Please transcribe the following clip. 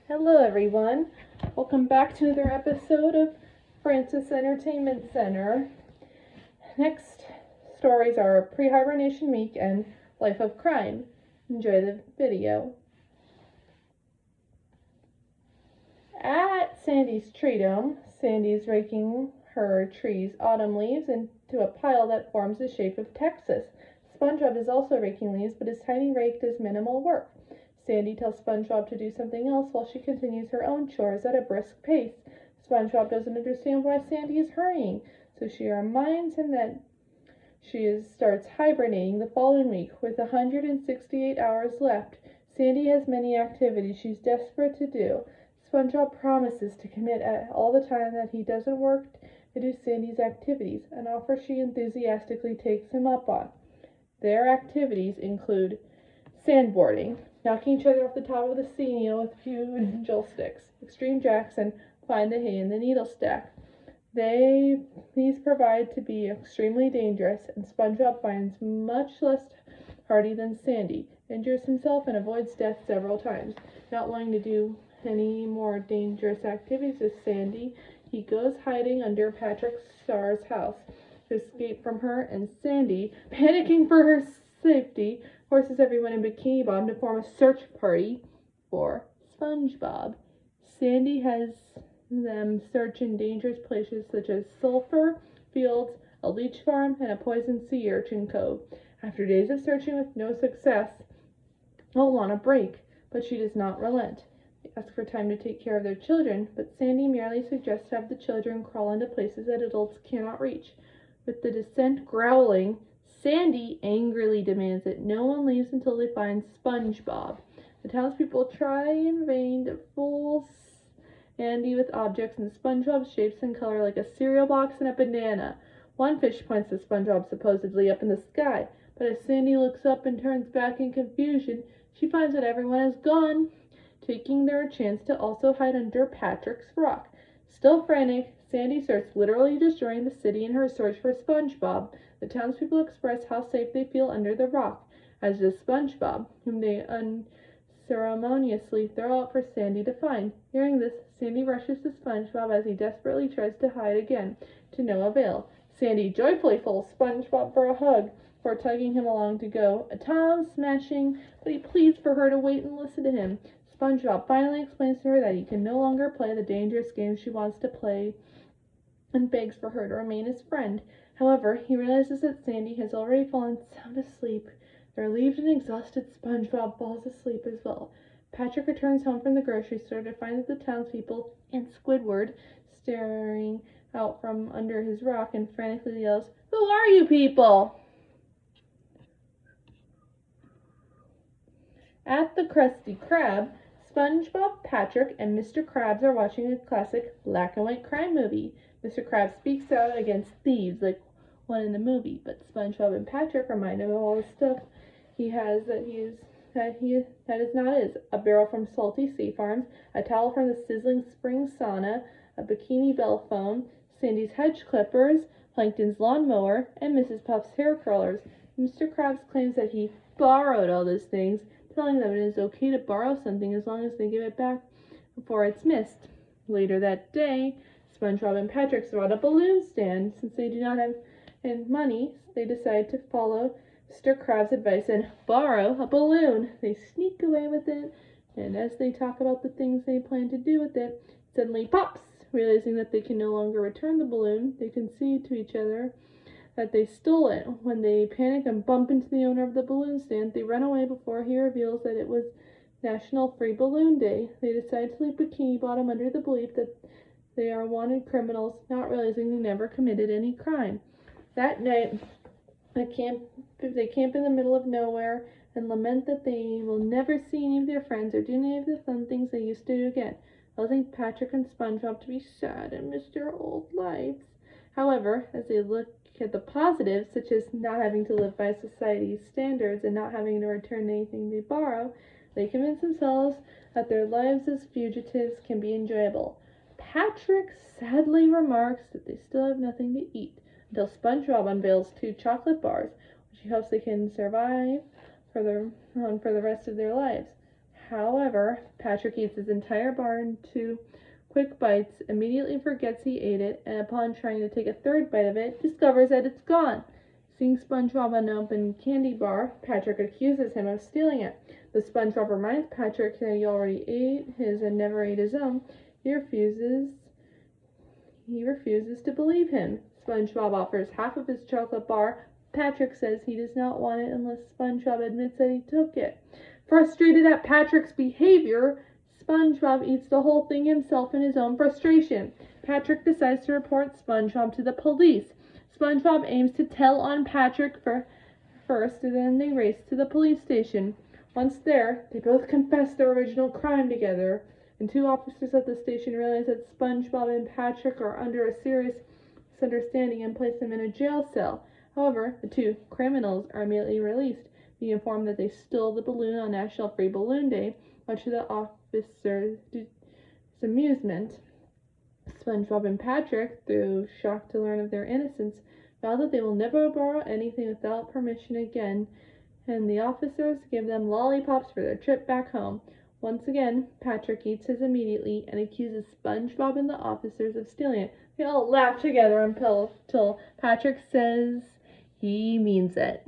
Hello everyone, welcome back to another episode of Francis Entertainment Center. Next stories are Prehibernation Week and Life of Crime. Enjoy the video. At Sandy's tree dome, Sandy's raking her tree's autumn leaves into a pile that forms the shape of Texas. SpongeBob is also raking leaves, but his tiny rake does minimal work. Sandy tells SpongeBob to do something else while she continues her own chores at a brisk pace. SpongeBob doesn't understand why Sandy is hurrying, so she reminds him that she starts hibernating the following week. With 168 hours left, Sandy has many activities she's desperate to do. SpongeBob promises to commit all the time that he doesn't work to do Sandy's activities, an offer she enthusiastically takes him up on. Their activities include sandboarding, knocking each other off the top of the sea needle with a few drill sticks, extreme jacks, and find the hay in the needle stack. These provide to be extremely dangerous, and SpongeBob finds much less hardy than Sandy, injures himself, and avoids death several times. Not wanting to do any more dangerous activities with Sandy, he goes hiding under Patrick Starr's house to escape from her, and Sandy, panicking for her safety, forces everyone in Bikini Bottom to form a search party for SpongeBob. Sandy has them search in dangerous places such as sulfur fields, a leech farm, and a poison sea urchin cove. After days of searching with no success, they'll want a break, but she does not relent. They ask for time to take care of their children, but Sandy merely suggests to have the children crawl into places that adults cannot reach. With the descent growling, Sandy angrily demands that no one leaves until they find SpongeBob. The townspeople try in vain to fool Sandy with objects in SpongeBob's shapes and color like a cereal box and a banana. One fish points to SpongeBob supposedly up in the sky, but as Sandy looks up and turns back in confusion, she finds that everyone is gone, taking their chance to also hide under Patrick's rock. Still frantic, Sandy starts literally destroying the city in her search for SpongeBob. The townspeople express how safe they feel under the rock, as does SpongeBob, whom they unceremoniously throw out for Sandy to find. Hearing this, Sandy rushes to SpongeBob as he desperately tries to hide again, to no avail. Sandy joyfully pulls SpongeBob for a hug, before tugging him along to go, a Tom smashing, but he pleads for her to wait and listen to him. SpongeBob finally explains to her that he can no longer play the dangerous game she wants to play and begs for her to remain his friend. However, he realizes that Sandy has already fallen sound asleep. The relieved and exhausted SpongeBob falls asleep as well. Patrick returns home from the grocery store to find that the townspeople and Squidward staring out from under his rock and frantically yells, "Who are you people?" At the Krusty Krab, SpongeBob, Patrick, and Mr. Krabs are watching a classic black and white crime movie. Mr. Krabs speaks out against thieves like one in the movie, but SpongeBob and Patrick remind him of all the stuff he has that is not his. A barrel from Salty Sea Farms, a towel from the sizzling spring sauna, a Bikini Bell phone, Sandy's hedge clippers, Plankton's lawnmower, and Mrs. Puff's hair curlers. Mr. Krabs claims that he borrowed all those things, telling them it is okay to borrow something as long as they give it back before it's missed. Later that day, SpongeBob and Patrick spot a balloon stand. Since they do not have money, they decide to follow Mr. Krabs' advice and borrow a balloon. They sneak away with it, and as they talk about the things they plan to do with it, it suddenly pops. Realizing that they can no longer return the balloon, they concede to each other that they stole it. When they panic and bump into the owner of the balloon stand, they run away before he reveals that it was National Free Balloon Day. They decide to leave Bikini Bottom under the belief that they are wanted criminals, not realizing they never committed any crime. That night, they camp in the middle of nowhere and lament that they will never see any of their friends or do any of the fun things they used to do again, causing Patrick and SpongeBob to be sad and miss their old lives. However, as they look at the positives, such as not having to live by society's standards and not having to return anything they borrow, they convince themselves that their lives as fugitives can be enjoyable. Patrick sadly remarks that they still have nothing to eat, until SpongeBob unveils 2 chocolate bars, which he hopes they can survive for the rest of their lives. However, Patrick eats his entire bar in 2 quick bites, immediately forgets he ate it, and upon trying to take a third bite of it, discovers that it's gone. Seeing SpongeBob unopened candy bar, Patrick accuses him of stealing it. The SpongeBob reminds Patrick that he already ate his and never ate his own. He refuses to believe him. SpongeBob offers half of his chocolate bar. Patrick says he does not want it unless SpongeBob admits that he took it. Frustrated at Patrick's behavior, SpongeBob eats the whole thing himself in his own frustration. Patrick decides to report SpongeBob to the police. SpongeBob aims to tell on Patrick first, and then they race to the police station. Once there, they both confess their original crime together, and 2 officers at the station realize that SpongeBob and Patrick are under a serious misunderstanding and place them in a jail cell. However, the 2 criminals are immediately released, being informed that they stole the balloon on National Free Balloon Day, much to the officers' amusement. SpongeBob and Patrick, though shocked to learn of their innocence, vow that they will never borrow anything without permission again, and the officers give them lollipops for their trip back home. Once again, Patrick eats his immediately and accuses SpongeBob and the officers of stealing it. They all laugh together until Patrick says he means it.